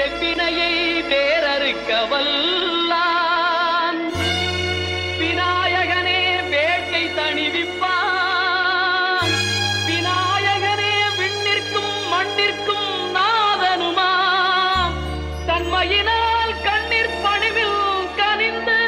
வெப்பினையை வேறறுக்க வல்லான் விநாயகனே வேட்டை தணிவிப்பான் விநாயகனே விண்ணிற்கும் மண்ணிற்கும் நாதனுமாம் தன்மையினால் கண்ணீர் பணிவில் கனிந்து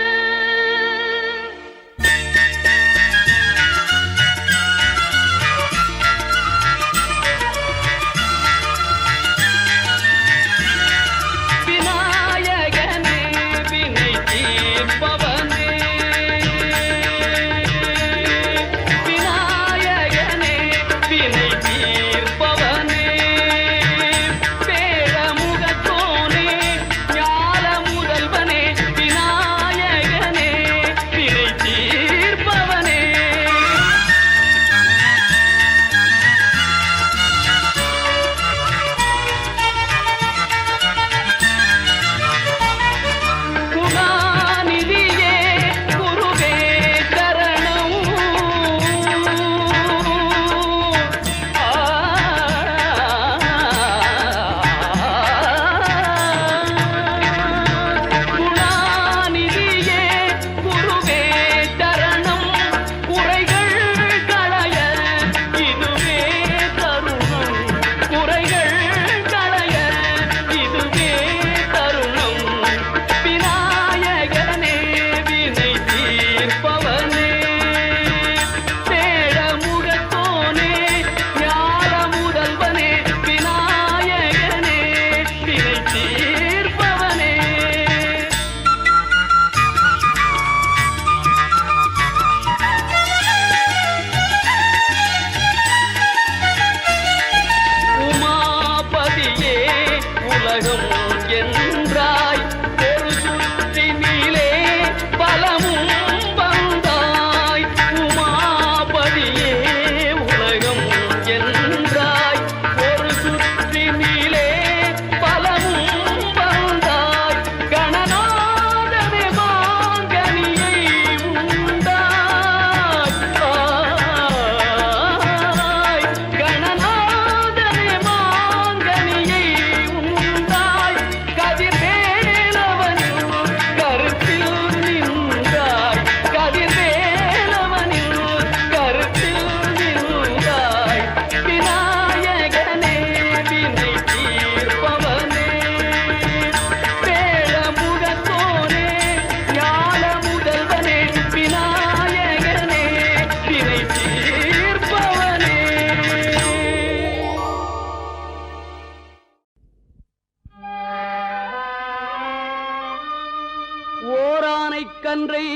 கன்றை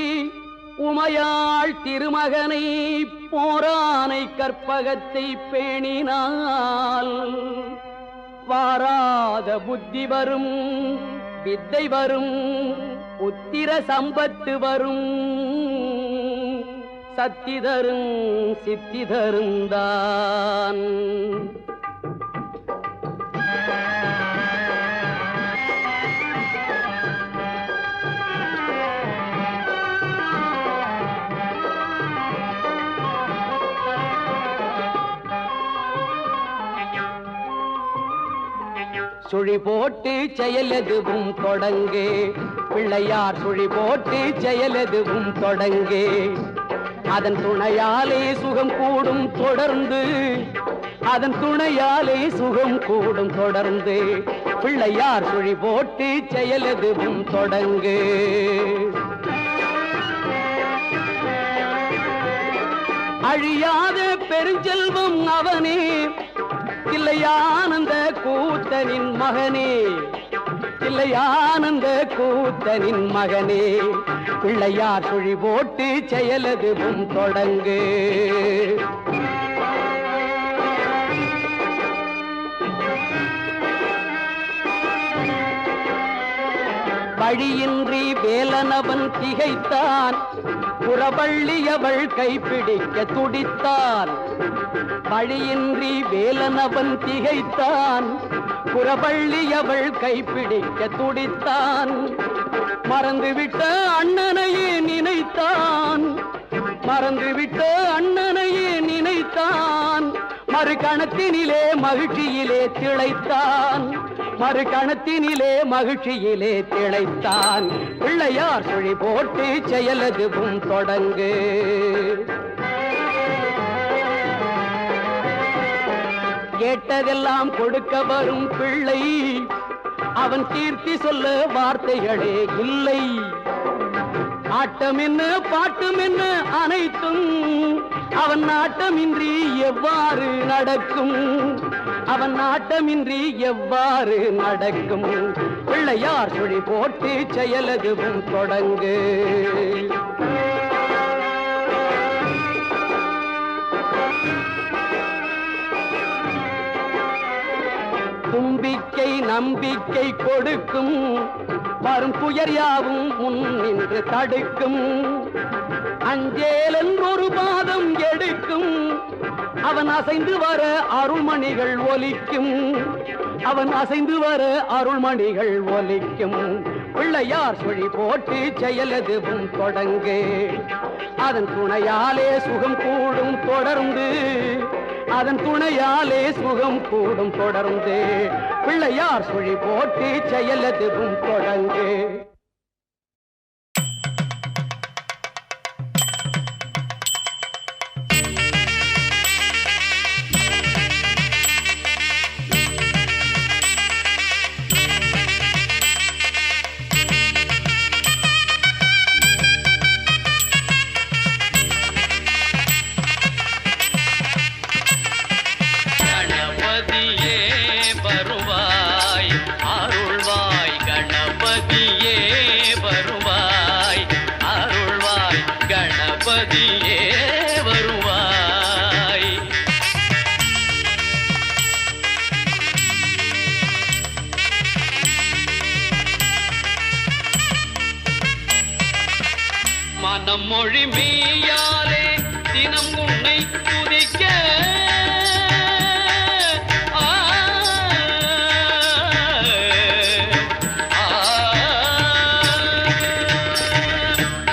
உமையாள் திருமகனை போரானை கற்பகத்தை பேணினால் வாராத புத்தி வரும் வித்தை வரும் உத்திர சம்பத்து வரும் சத்தி தரும் சித்தி தருந்தான் சுழி போட்டு செயல் எதுவும் தொடங்கே பிள்ளையார் சுழி போட்டு செயல் எதுவும் தொடங்கே அதன் துணையாலே சுகம் கூடும் தொடர்ந்து அதன் துணையாலே சுகம் கூடும் தொடர்ந்து பிள்ளையார் சுழி போட்டு செயல் எதுவும் தொடங்கே அழியாத பெருஞ்செல்வம் அவனே தில்லையானந்த கூத்தனின் மகனே தில்லையானந்த கூத்தனின் மகனே பிள்ளையார் சுழி போட்டு செயலதுவும் தொடங்கு வழியின்றி வேலனவன் திகைத்தான் புறவள்ளியவள் கைப்பிடிக்க துடித்தான் வழியின்றி வேலனவன் திகைத்தான் புறவள்ளியவள் கைப்பிடிக்க துடித்தான் மறந்துவிட்ட அண்ணனையே நினைத்தான் மறந்துவிட்ட அண்ணனையே நினைத்தான் மறு கணத்தினிலே மகிழ்ச்சியிலே திளைத்தான், மறு கணத்தினிலே மகிழ்ச்சியிலே திளைத்தான். பிள்ளையார் சுழி போட்டு செயலதுவும் தொடங்கு. கேட்டதெல்லாம் கொடுக்க வரும் பிள்ளை, அவன் கீர்த்தி சொல்ல வார்த்தைகளே இல்லை. ஆட்டம் என்ன பாட்டும் என்ன அனைத்தும் அவன் நாட்டமின்றி எவ்வாறு நடக்கும், அவன் நாட்டமின்றி எவ்வாறு நடக்கும். பிள்ளையார் சுழி போட்டு செயலதுவும் தொடங்கு. தும்பிக்கை நம்பிக்கை கொடுக்கும், வரும் துயர் யாவும் முன் நின்று தடுக்கும். அஞ்சேல் என்றொரு பாதம் எடுக்கும், அவன் அசைந்து வர அருள்மணிகள் ஒலிக்கும், அவன் அசைந்து வர அருள்மணிகள் ஒலிக்கும். பிள்ளையார் சுழி போட்டு செயலதுவும் தொடங்கு. அதன் துணையாலே சுகம் கூடும் தொடர்ந்து, அதன் துணையாலே சுகம் கூடும் தொடர்ந்து. பிள்ளையார் சுழி போட்டு செயலதுவும் தொடங்கு. மனம் மொழி மெய்யாலே தினம் உன்னை துதிக்க,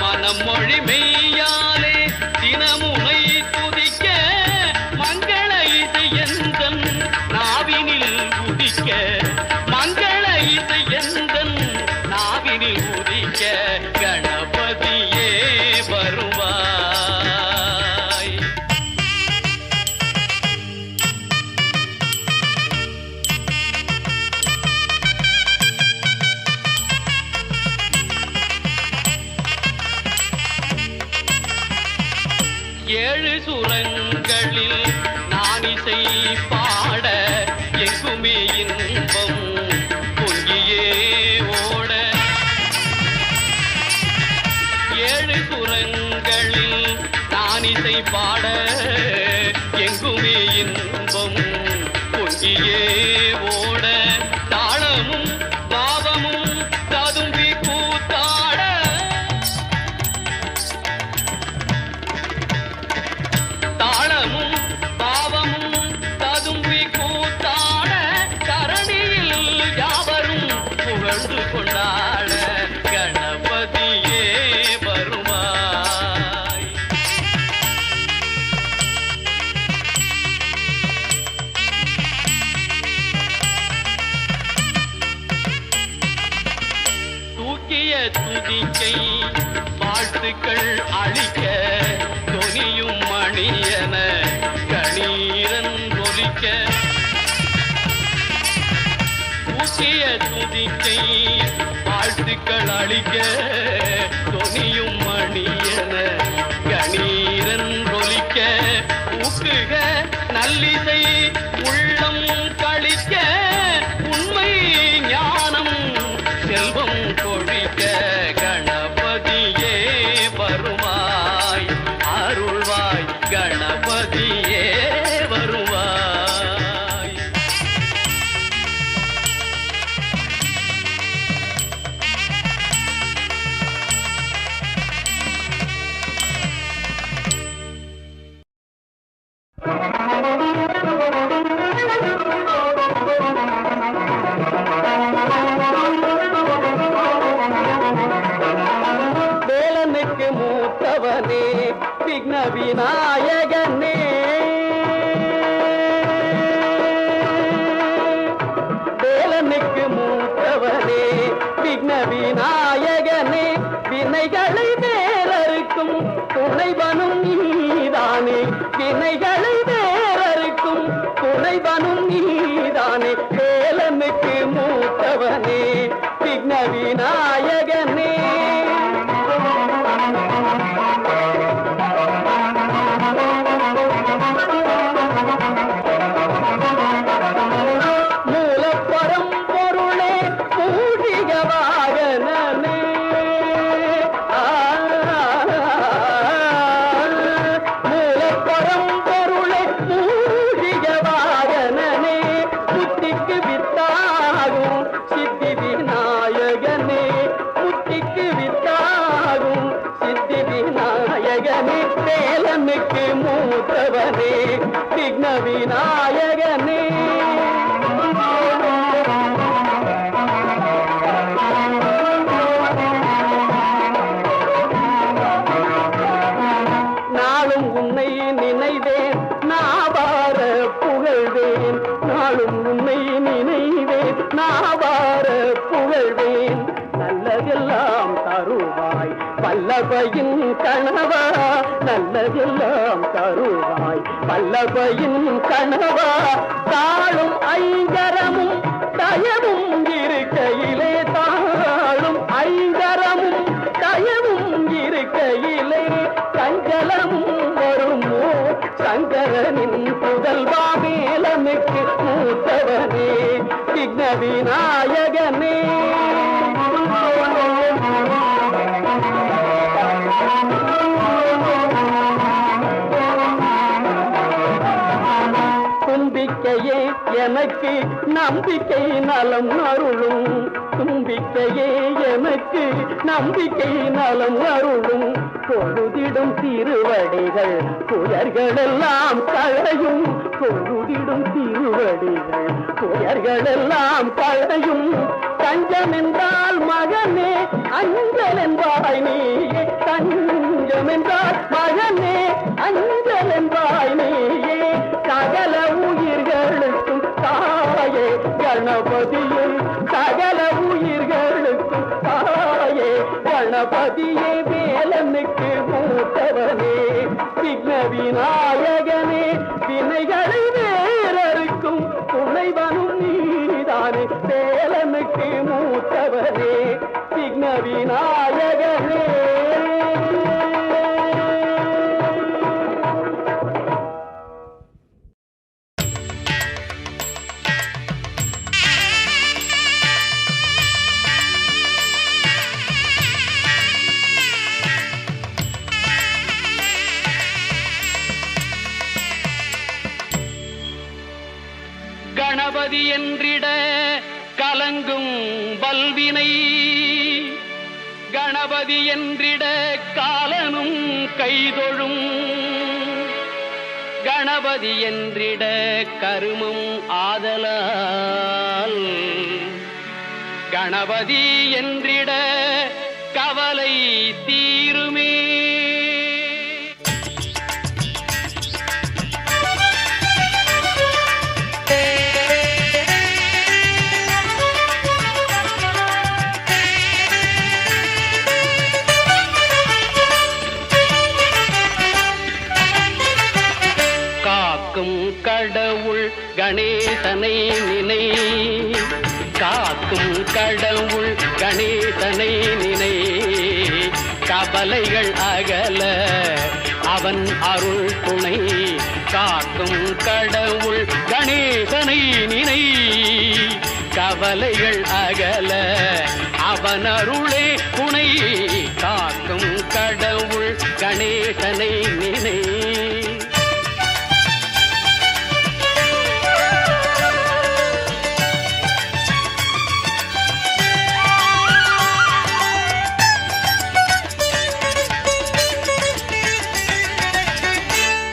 மனம் மொழி மெய்யாலே தினம் உன்னை துதிக்க, மங்கள இசை எந்தன் நாவினில் உதிக்க, மங்கள இசை எந்தன் நாவினில் உதிக்க. கணபதியே வருவாய். ஏழு சுரங்களில் நான் இசை பாட, எங்குமே இன்பம் பொங்கியே ஓட. ஏழு சுரங்களில் நான் இசை பாட, எங்குமே இன்பம் பொங்கியே ஓட. தாளமும் பாவமும் ததும்பி கூத்தாட, தாளமும் பாவமும் ததும்பி கூத்தாட. தரணியில் யாவரும் புகழ்ந்து கொண்டாட. கணபதியே வருவாய். தூக்கிய துதிக்கை வாழ்த்துக்கள் அளிக்க, தொனியும் மணியன கணீரன் ஒலிக்க. தூக்கிய துதிக்கை வாழ்த்துக்கள் அளிக்க, தொனியும் மணியன கணீரன் ஒலிக்க. ஊக்குக நல்லிசை உள்ளம் கழிக்க, உண்மை ஞானம் செல்வம் கொழிக்க. கணபதியே வருவாய், அருள்வாய். கணபதியே வருவாய். வினைகளை வேறறுக்கும் துணைவனும் நீதானே வேலனுக்கு மூத்தவனே விக்ன விநாயகனே. மூலப்பரம் பொருளே மூடிக வாகனனே மூலப்பரம் பொருளே மூடிக வாகனனே புத்திக்கு வித்தாகும் சித்தி விநாயகனே புத்திக்கு வித்தாகும் சித்தி விநாயகனே வேலனுக்கு மூத்தவனே விக்ன விநாயகனே. நாளும் உன்னை நினைவேன் நாவார புகழ்வேன் நாளும் உன்னை நினைவேன் நாவார புகழ்வேன் நல்லதெல்லாம் தருவாய் வல்லபையின் கணவா நல்லதெல்லாம் தருவாய் வல்லபையின் கணவா. தாழும் ஐங்கரமும் தயவும் இருக்கையிலே தாழும் ஐங்கரமும் தயவும் இருக்கையிலே சஞ்சலமும் வருமோ சங்கரனின் புதல்வா வேலனுக்கு மூத்தவனே விக்ன விநாயகனே. தும்பிக்கையே எனக்கு நம்பிக்கை நலம் அருளும் தும்பிக்கையே எனக்கு நம்பிக்கை நலம் அருளும் பொழுதிடும் திருவடிகள் புயர்களெல்லாம் களையும் பொழுதிடும் திருவடிகள் புயர்களெல்லாம் களையும். தஞ்சம் என்றால் மகனே அஞ்சல் என்பாய் நீயே தஞ்சம் என்றால் மகனே அஞ்சல் என்பாய் நீயே சகல உயிர்களுக்கும் தாயே கணபதியே சகல உயிர்களுக்கும் தாயே கணபதியே வேலனுக்கு மூத்தவனே விக்ன விநாயகனே வினைகளை வேறறுக்கும் துணைவனும் நீதானே வேலனுக்கு மூத்தவனே விக்ன விநாயகனே. கணபதி என்றிட கலங்கும் வல்வினை கணபதி என்றிட காலனும் கைதொழும் கணபதி என்றிட கருமம் ஆதலால் கணபதி என்றிட கவலை தீருமே. கடவுள் கணேசனை நினை காக்கும் கடவுள் கணேசனை நினை கவலைகள் அகல அவன் அருள் துணை காக்கும் கடவுள் கணேசனை நினை கவலைகள் அகல அவன் அருளே துணை காக்கும் கடவுள் கணேசனை நினை.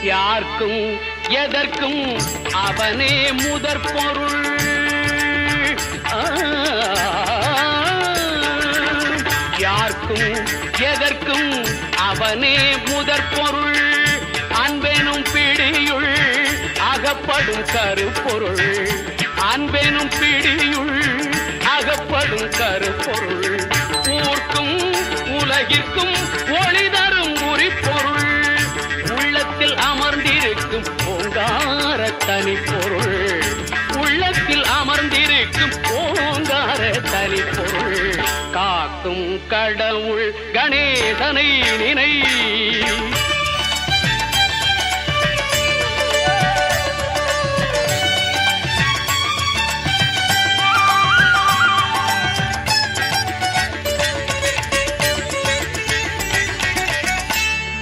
யார்க்கும் எதற்கும் அவனே முதற் பொருள் யார்க்கும் எதற்கும் அவனே முதற் பொருள் அன்பெனும் பிடியுள் அகப்படும் கருப்பொருள் அன்பெனும் பிடியுள் அகப்படும் கருப்பொருள் ஊர்க்கும் உலகிற்கும் ஒளி தரும் உரிப்பொருள் உள்ளத்தில் அமர்ந்திருக்கும் தனிப்பொருள் உள்ளத்தில் அமர்ந்திருக்கும் ஓங்கார தனிப்பொருள் காக்கும் கடவுள் கணேசனை நினை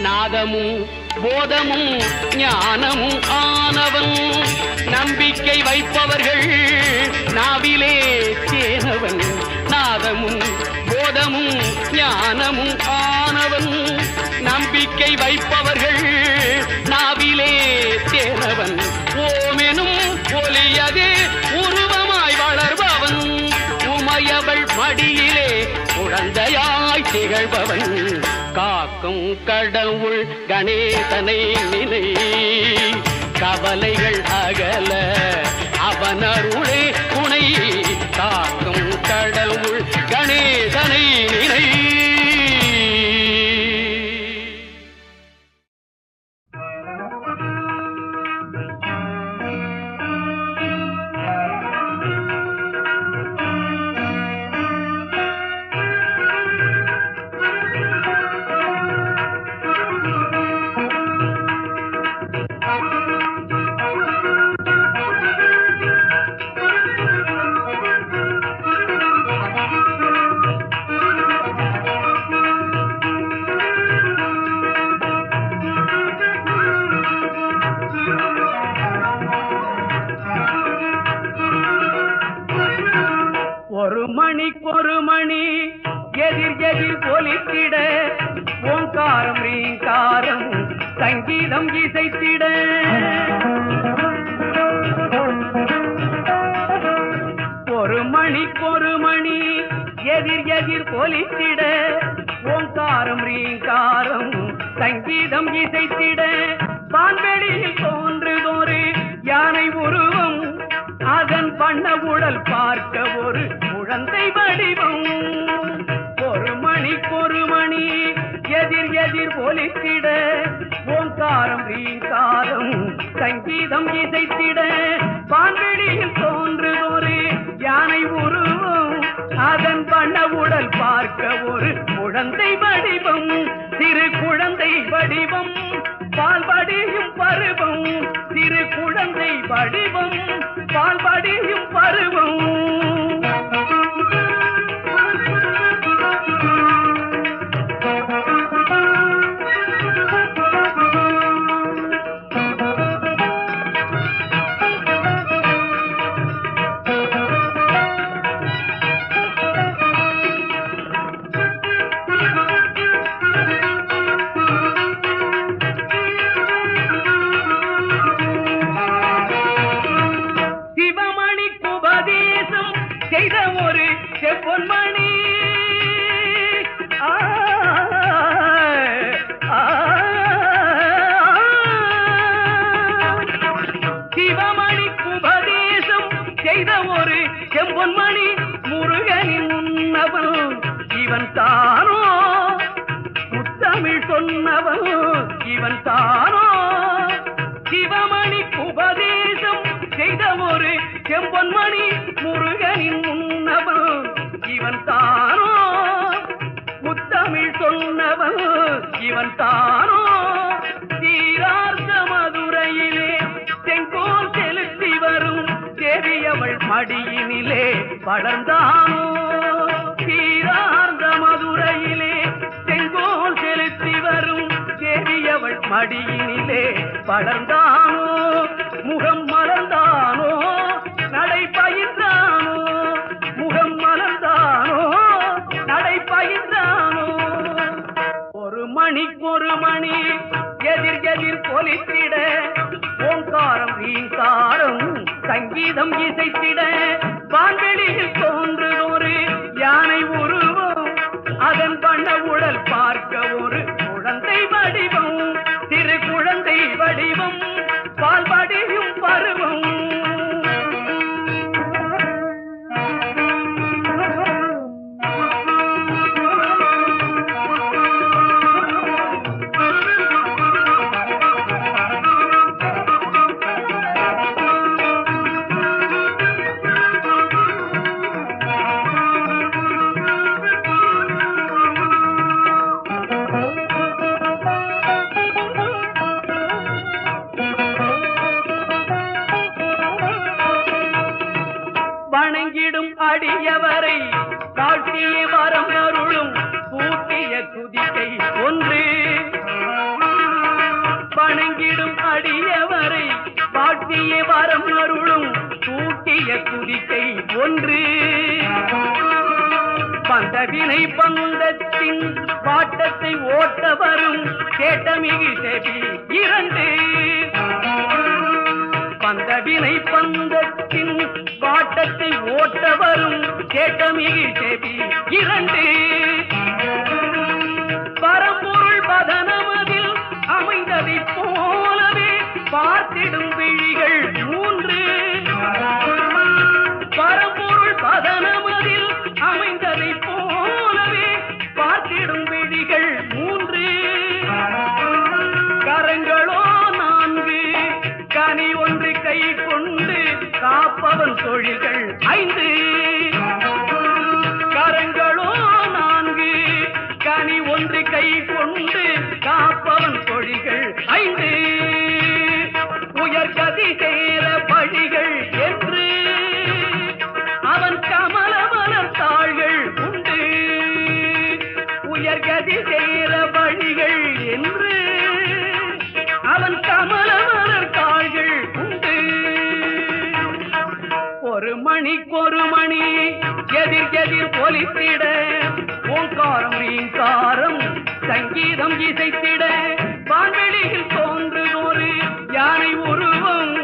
நாதமும் போதமும் ஞானமும் ஆனவன் நம்பிக்கை வைப்பவர்கள் நாவிலே தேனவன் நாதமும் போதமும் ஞானமும் ஆனவன் நம்பிக்கை வைப்பவர்கள் நாவிலே தேனவன் ஓமெனும் ஒலியதே உருவமாய் வளர்பவன் உமையவள் மடியிலே குழந்தையாய் திகழ்பவன் காக்கும் கடவுள் கணேசனை நினை கவலைகள் அகல அவன் அருளே துணை காக்கும் கடவுள் கணேசனை நினை ஒரு மணி எதிர் எதிர் ஒலித்திட ஓங்காரம் ரீங்காரம் சங்கீதம் இசைத்திட ஒரு மணி எதிர் எதிர் ஒலித்திட ஓங்காரம் ரீங்காரம் சங்கீதம் இசைத்திட வான்வெளியில் தோன்றுதொரு யானை உருவம் அதன் பண்ண உடல் பார்க்க ஒரு குழந்தை வடிவம் ஒரு மணி எதிர் எதிர் ஒலித்திட ஓங்காரம் ரீங்காரம் சங்கீதம் இசைத்திட வான்வெளியில் தோன்றுதொரு யானை உருவம் அதன் பண்ண உடல் பார்க்க ஒரு குழந்தை வடிவம் சிறு குழந்தை வடிவம் பால்படியும் பருவம் சிறு குழந்தை வடிவம் பால்படியும் பருவம் செம்பொன்மணி முருகனின் முன்னவன் இவன் தானோ முத்தமிழ் சொன்னவன் இவன் தானோ சிவமணி உபதேசம் செய்த ஒரு செம்பொன்மணி முருகனின் முன்னவன் இவன் தானோ முத்தமிழ் சொன்னவன் இவன் தானோ தீரார்த்த மதுரையிலே செங்கோல் செலுத்தி வரும் தேவியவள் மடியினிலே வளர்ந்தானோ தீரார்ந்த மதுரையிலே செங்கோல் செலுத்தி வரும் தேவியவள் மடியினிலே வளர்ந்தானோ முகம் மலர்ந்தானோ நடை பயின்றானோ முகம் மலர்ந்தானோ நடை பயின்றானோ ஒரு மணி எதிர் எதிர் கொலித்திட ஓங்காரம் ரீங்காரம் சங்கீதம் இசைத்திட வான்வெளியில் தோன்றுதொரு யானை உருவம் அதன் பண்ண உடல் பார்க்க ஒரு குழந்தை வடிவம் சிறு குழந்தை வடிவம் பால்படியும் பருவம் வணங்கிடும் அடியவரை தாழ்த்திய வரம் அருளும் கூட்டிய துதிக்கை ஒன்று. வணங்கிடும் அடியவரை தாழ்த்திய வரம் அருளும் கூட்டிய துதிக்கை ஒன்று. பந்தவினை பந்தத்தின் பாட்டத்தை ஓட்ட வரும் கேட்டமிகு செவி இரண்டு. பந்தவினை பந்தத்தின் பாட்டத்தை ஓட்ட வரும் கேட்டமிகு செவி இரண்டு. பரம்பொருள் பதனமதில் அமைந்ததை போலவே பார்த்திடும் விழிகள் மூன்று. பரம்பொருள் பதனமதில் அமைந்ததை போலவே பார்த்திடும் விழிகள் மூன்று. கரங்களோ நான்கு, கனி ஒன்று கை கொண்டு காப்பவன் தொழில்கள் ஐந்து. கரங்களோ நான்கு, கனி ஒன்று கை கொண்டு காப்பவன் தொழில்கள் ஐந்து. உயர்கதி சேர பழிகள் என்று அவன் கமல மலர்த்தாள்கள் உண்டு. உயர்கதி சேர வழிகள் என்று அவன் கமல மலர்த்தாள்கள் உண்டு. ஒரு மணிக்கொரு மணி எதிர் எதிர் ஒலித்திட ஓங்காரம் ரீங்காரம் சங்கீதம் இசைத்திட வான்வெளியில் தோன்றுதொரு யானை உருவம்.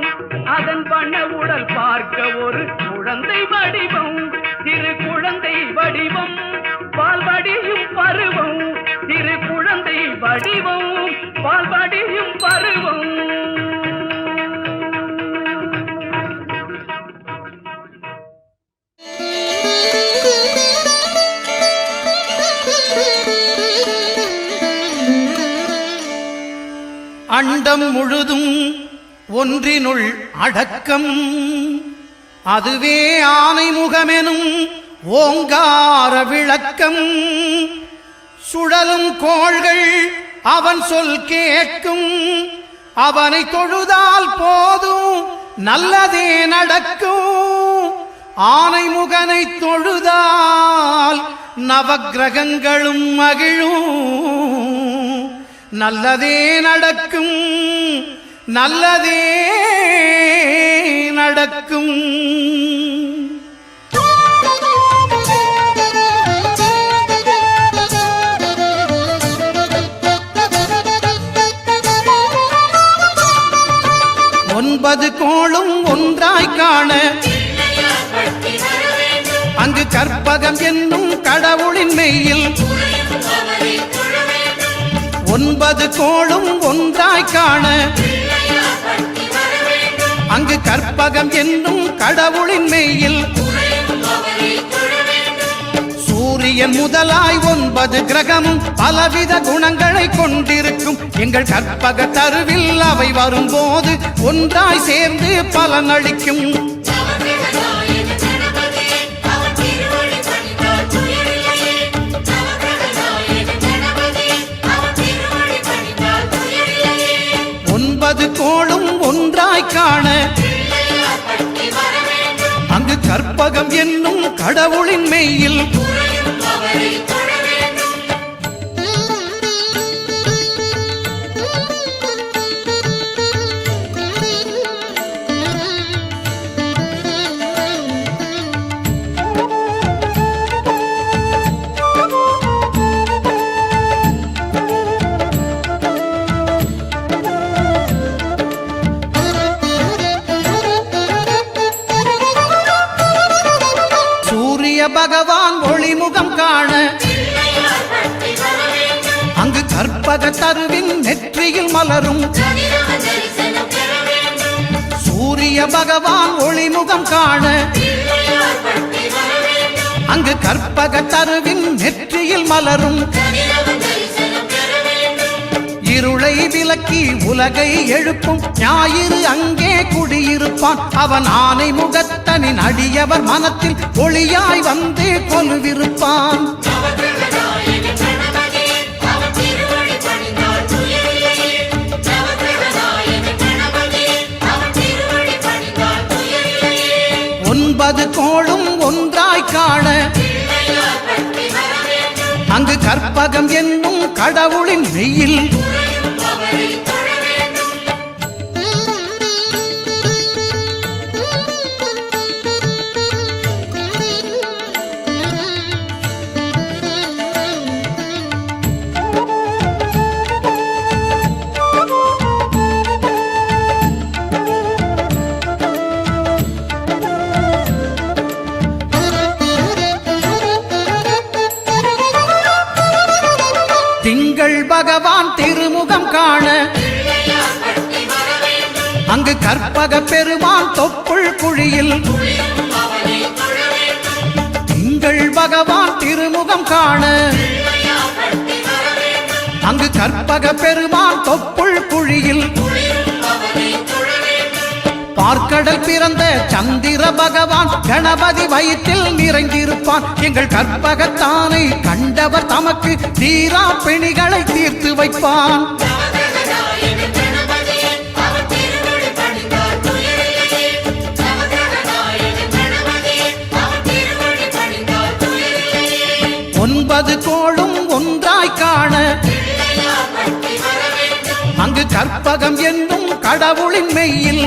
அதன் வண்ண உடல் பார்க்க ஒரு குழந்தை வடிவம். திரு குழந்தை வடிவம் பால்வடியும் பருவம். திரு குழந்தை வடிவம் பால்வடியும் பருவம். அண்டம் முழுதும் ஒன்றினுள் அடக்கம், அதுவே ஆனைமுகமெனும் ஓங்கார விளக்கம். சுழலும் கோள்கள் அவன் சொல் கேட்கும், அவனை தொழுதால் போதும் நல்லதே நடக்கும். ஆனைமுகனை தொழுதால் நவக்கிரகங்களும் மகிழும். நல்லதே நடக்கும், நல்லதே நடக்கும். ஒன்பது கோளும் ஒன்றாய் காண அங்கு கற்பகம் என்னும் கடவுளின் மெய்யில். ஒன்பது கோளும் ஒன்றாய் காண அங்கு கற்பகம் என்னும் கடவுளின் மெய்யில். சூரியன் முதலாய் 9 கிரகமும் பலவித குணங்களை கொண்டிருக்கும். எங்கள் கற்பக தருவில் அவை வரும்போது ஒன்றாய் சேர்ந்து பலனளிக்கும். கோளும் ஒன்றாய் காண அங்கு கற்பகம் என்னும் கடவுளின் மெய்யில். பகவான் ஒளிமுகம் காண அங்கு கற்பக தருவின் நெற்றியில் மலரும். சூரிய பகவான் ஒளிமுகம் காண அங்கு கற்பக தருவின் நெற்றியில் மலரும். இருளை விலக்கி உலகை எழுப்பும் ஞாயிறு அங்கே குடியிருப்பான். அவன் ஆனை முகத்தனின் அடியவர் மனத்தில் ஒளியாய் வந்து கொலுவிருப்பான். 9 கோளும் ஒன்றாய் காண அங்கு கற்பகம் என்னும் கடவுளின் மெய்யில் திங்கள் பகவான் திருமுகம் காண அங்கு கற்பக பெருமான் தொப்புள் குழியில் திங்கள் பகவான் திருமுகம் காண அங்கு கற்பக பெருமான் தொப்புள் குழியில் பார்க்கடல் பிறந்த சந்திர பகவான் கணபதி வயிற்றில் நிறைந்திருப்பான் எங்கள் கற்பகத்தானை கண்டவர் தமக்கு தீரா பிணிகளை தீர்த்து வைப்பான் ஒன்பது கோளும் ஒன்றாய் காண அங்கு கற்பகம் என்னும் கடவுளின் மெய்யில்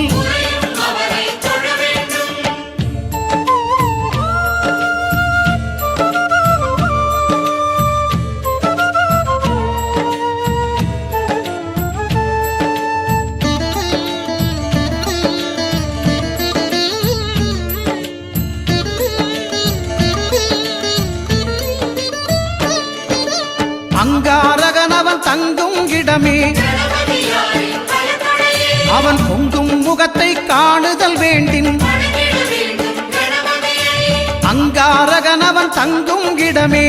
அங்காரகனவன் தங்கும் இடமே அவன் பொங்கும் முகத்தை காணுதல் வேண்டின் அங்காரகனவன் தங்கும் இடமே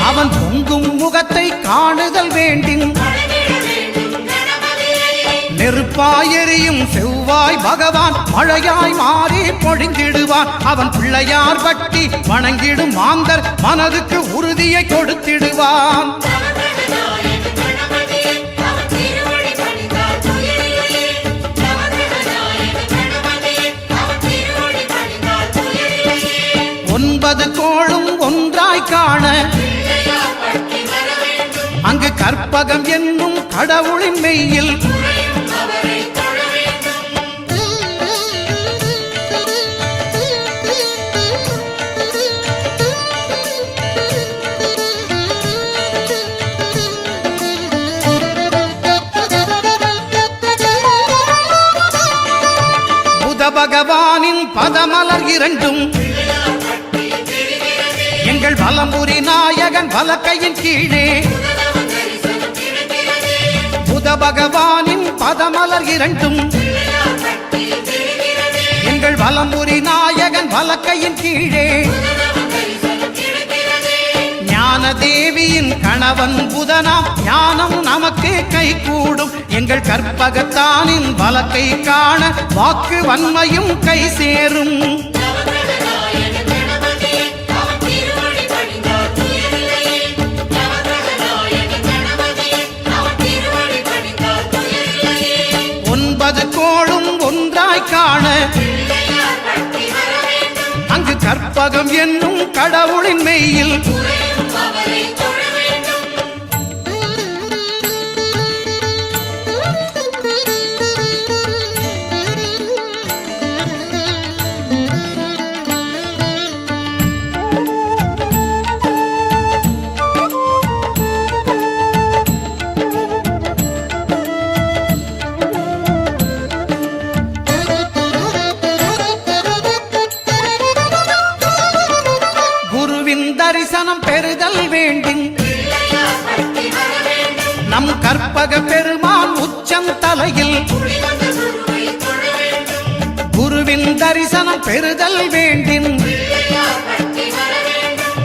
அவன் பொங்கும் முகத்தை காணுதல் வேண்டின் நெருப்பாய் எரியும் செவ்வாய் பகவான் மழையாய் மாறி பொழிந்திடுவான் அவன் பிள்ளையார் பட்டி வணங்கிடும் மாந்தர் மனதுக்கு உறுதியை கொடுத்திடுவான் ஒன்பது கோளும் ஒன்றாய் காண அங்கு கற்பகம் என்னும் கடவுளின் மெய்யில் பகவானின் பதமலர் இரண்டும் எங்கள் வலம்புரி நாயகன் வலக்கையின் கீழே புத பகவானின் பதமலர் இரண்டும் எங்கள் வலம்புரி நாயகன் வலக்கையின் கீழே ஞான தேவியின் கணவன் புதனாம் ஞானம் நமக்கு கை கூடும் எங்கள் கற்பகத்தானின் வலக்கை காண வாக்கு வன்மையும் கை சேரும் ஒன்பது கோளும் ஒன்றாய் காண அங்கு கற்பகம் என்னும் கடவுளின் மெய்யில் தரிசனம் பெறுதல் வேண்டின் நம் கற்பக பெருமான் உச்சம் தலையில் குருவின் தரிசனம் பெறுதல் வேண்டின்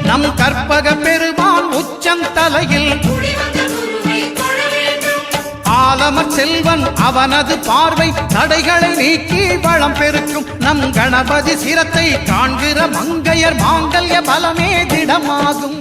நம் கற்பக பெருமான் உச்சம் தலையில் ஆலமர் செல்வன் அவனது பார்வை தடைகளை நீக்கி வளம் பெருக்கும் நம் கணபதி சிரத்தை காண்கிற மங்கையர் மாங்கல்ய பலமே திடமாகும்